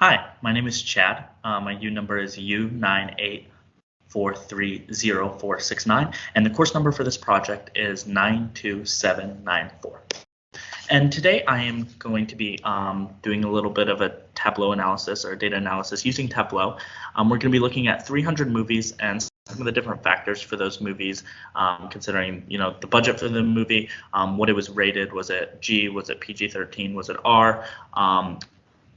Hi, my name is Chad. My U number is U984304669, and the course number for this project is 92794. And today I am going to be doing a little bit of a Tableau analysis or data analysis using Tableau. We're going to be looking at 300 movies and some of the different factors for those movies, considering the budget for the movie, what it was rated, was it G, was it PG-13, was it R,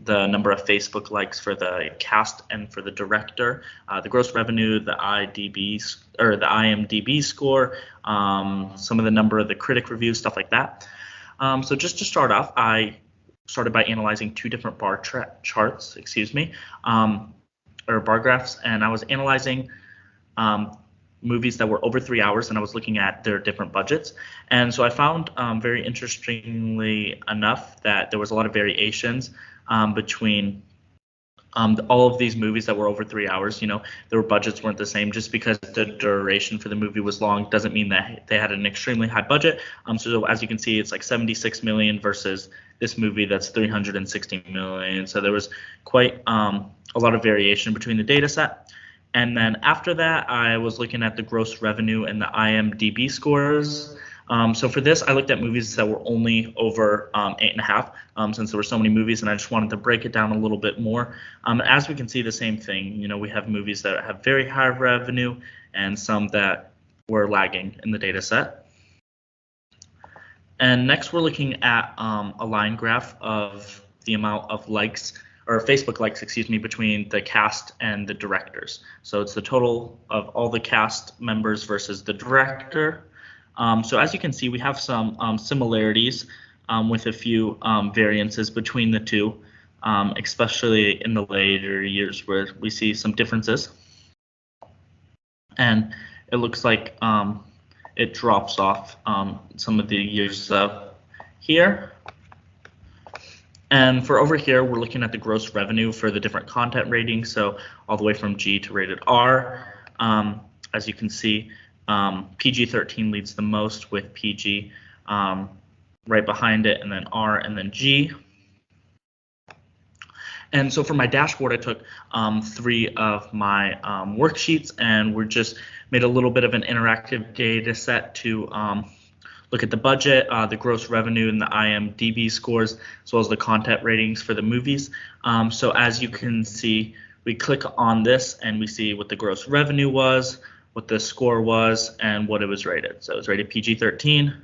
the number of Facebook likes for the cast and for the director, the gross revenue, the IMDb score, some of the number of the critic reviews, stuff like that. So just to start off, I started by analyzing two different bar charts, or bar graphs, and I was analyzing movies that were over 3 hours, and I was looking at their different budgets. And so I found, very interestingly enough, that there was a lot of variations between all of these movies that were over 3 hours. Their budgets weren't the same. Just because the duration for the movie was long doesn't mean that they had an extremely high budget. So as you can see, it's like 76 million versus this movie that's 360 million. So there was quite a lot of variation between the data set. And then after that, I was looking at the gross revenue and the IMDb scores. So for this, I looked at movies that were only over 8.5, since there were so many movies, and I just wanted to break it down a little bit more. As we can see, the same thing. We have movies that have very high revenue and some that were lagging in the data set. And next, we're looking at a line graph of the amount of likes, or Facebook likes, between the cast and the directors. So it's the total of all the cast members versus the director. So as you can see, we have some similarities with a few variances between the two, especially in the later years where we see some differences. And it looks like it drops off some of the years here. And for over here, we're looking at the gross revenue for the different content ratings, so all the way from G to rated R. As you can see, PG-13 leads the most, with PG right behind it, and then R, and then G. And so for my dashboard, I took 3 of my worksheets, and we just made a little bit of an interactive data set to look at the budget, the gross revenue, and the IMDb scores, as well as the content ratings for the movies. So as you can see, we click on this and we see what the gross revenue was, what the score was, and what it was rated. So it was rated PG-13.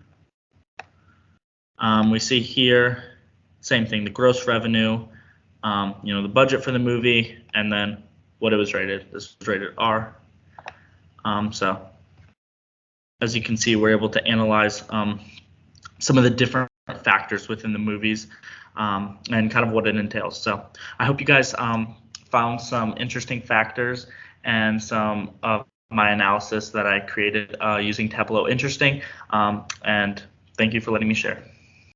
We see here, same thing, the gross revenue, the budget for the movie, and then what it was rated. This was rated R. So as you can see, we're able to analyze some of the different factors within the movies and kind of what it entails. So I hope you guys found some interesting factors and some of my analysis that I created using Tableau interesting, and thank you for letting me share.